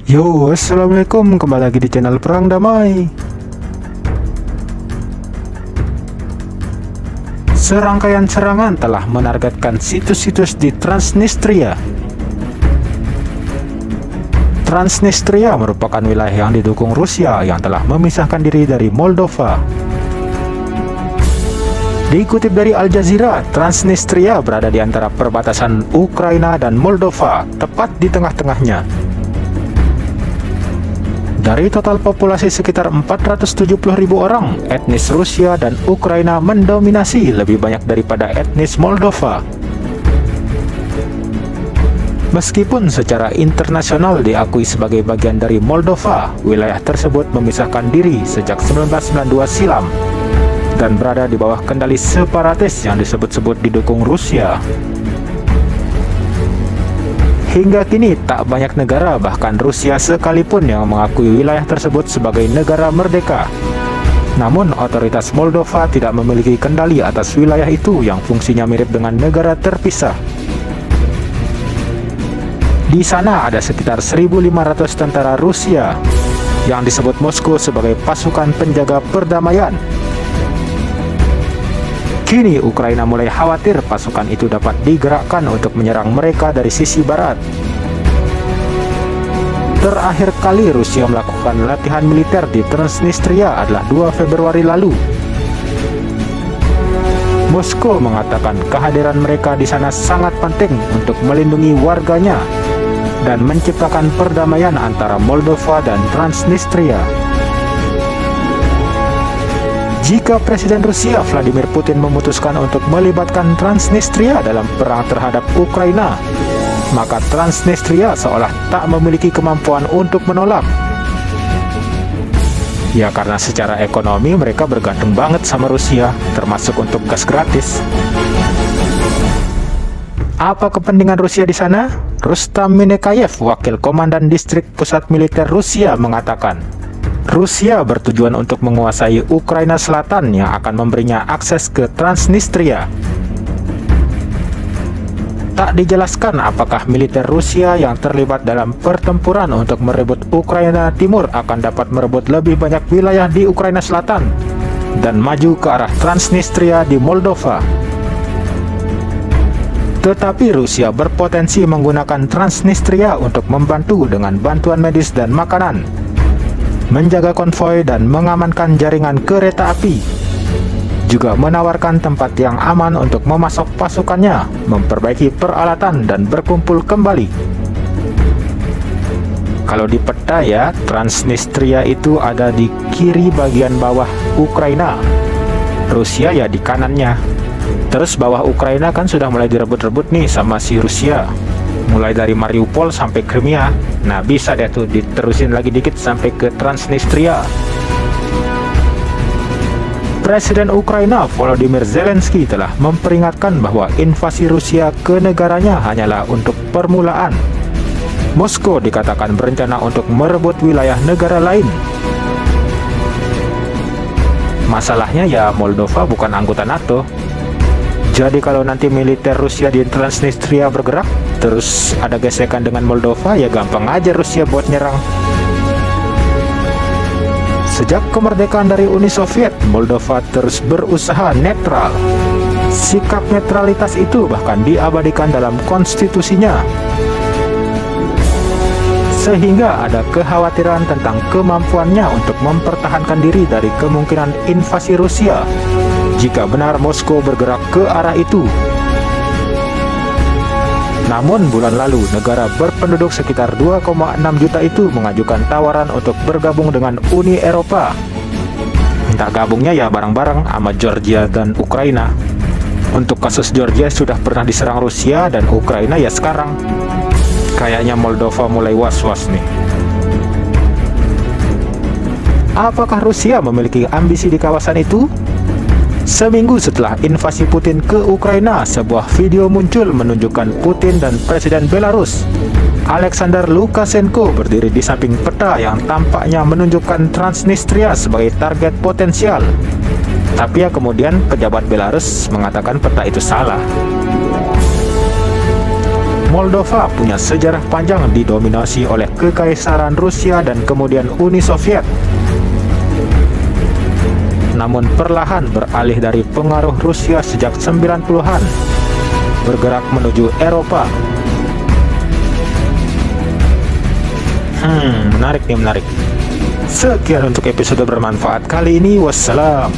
Yo, assalamualaikum, kembali lagi di channel Perang Damai. Serangkaian serangan telah menargetkan situs-situs di Transnistria. Transnistria merupakan wilayah yang didukung Rusia yang telah memisahkan diri dari Moldova. Dikutip dari Al Jazeera, Transnistria berada di antara perbatasan Ukraina dan Moldova, tepat di tengah-tengahnya. Dari total populasi sekitar 470.000 orang, etnis Rusia dan Ukraina mendominasi lebih banyak daripada etnis Moldova. Meskipun secara internasional diakui sebagai bagian dari Moldova, wilayah tersebut memisahkan diri sejak 1992 silam dan berada di bawah kendali separatis yang disebut-sebut didukung Rusia. Hingga kini tak banyak negara, bahkan Rusia sekalipun, yang mengakui wilayah tersebut sebagai negara merdeka. Namun otoritas Moldova tidak memiliki kendali atas wilayah itu yang fungsinya mirip dengan negara terpisah. Di sana ada sekitar 1.500 tentara Rusia yang disebut Moskow sebagai pasukan penjaga perdamaian. Kini Ukraina mulai khawatir pasukan itu dapat digerakkan untuk menyerang mereka dari sisi barat. Terakhir kali Rusia melakukan latihan militer di Transnistria adalah 2 Februari lalu. Moskow mengatakan kehadiran mereka di sana sangat penting untuk melindungi warganya dan menciptakan perdamaian antara Moldova dan Transnistria. Jika Presiden Rusia Vladimir Putin memutuskan untuk melibatkan Transnistria dalam perang terhadap Ukraina, maka Transnistria seolah tak memiliki kemampuan untuk menolak. Ya, karena secara ekonomi mereka bergantung banget sama Rusia, termasuk untuk gas gratis. Apa kepentingan Rusia di sana? Rustam Minekayev, wakil komandan distrik pusat militer Rusia, mengatakan Rusia bertujuan untuk menguasai Ukraina Selatan yang akan memberinya akses ke Transnistria. Tak dijelaskan apakah militer Rusia yang terlibat dalam pertempuran untuk merebut Ukraina Timur akan dapat merebut lebih banyak wilayah di Ukraina Selatan dan maju ke arah Transnistria di Moldova. Tetapi Rusia berpotensi menggunakan Transnistria untuk membantu dengan bantuan medis dan makanan, menjaga konvoi dan mengamankan jaringan kereta api, juga menawarkan tempat yang aman untuk memasok pasukannya, memperbaiki peralatan dan berkumpul kembali. Kalau di peta ya, Transnistria itu ada di kiri bagian bawah Ukraina, Rusia ya di kanannya. Terus bawah Ukraina kan sudah mulai direbut-rebut nih sama si Rusia, mulai dari Mariupol sampai Crimea. Nah, bisa deh tuh diterusin lagi dikit sampai ke Transnistria. Presiden Ukraina Volodymyr Zelensky telah memperingatkan bahwa invasi Rusia ke negaranya hanyalah untuk permulaan. Moskow dikatakan berencana untuk merebut wilayah negara lain. Masalahnya ya, Moldova bukan anggota NATO. Jadi kalau nanti militer Rusia di Transnistria bergerak, terus ada gesekan dengan Moldova, ya gampang aja Rusia buat nyerang. Sejak kemerdekaan dari Uni Soviet, Moldova terus berusaha netral. Sikap netralitas itu bahkan diabadikan dalam konstitusinya. Sehingga ada kekhawatiran tentang kemampuannya untuk mempertahankan diri dari kemungkinan invasi Rusia jika benar Moskow bergerak ke arah itu. Namun bulan lalu, negara berpenduduk sekitar 2,6 juta itu mengajukan tawaran untuk bergabung dengan Uni Eropa. Minta gabungnya ya bareng-bareng sama Georgia dan Ukraina. Untuk kasus Georgia sudah pernah diserang Rusia, dan Ukraina ya sekarang. Kayaknya Moldova mulai was-was nih. Apakah Rusia memiliki ambisi di kawasan itu? Seminggu setelah invasi Putin ke Ukraina, sebuah video muncul menunjukkan Putin dan Presiden Belarus, Alexander Lukashenko, berdiri di samping peta yang tampaknya menunjukkan Transnistria sebagai target potensial. Tapi ya kemudian pejabat Belarus mengatakan peta itu salah. Moldova punya sejarah panjang didominasi oleh Kekaisaran Rusia dan kemudian Uni Soviet. Namun perlahan beralih dari pengaruh Rusia sejak 90-an, bergerak menuju Eropa. Menarik nih, menarik. Sekian untuk episode bermanfaat kali ini. Wassalam.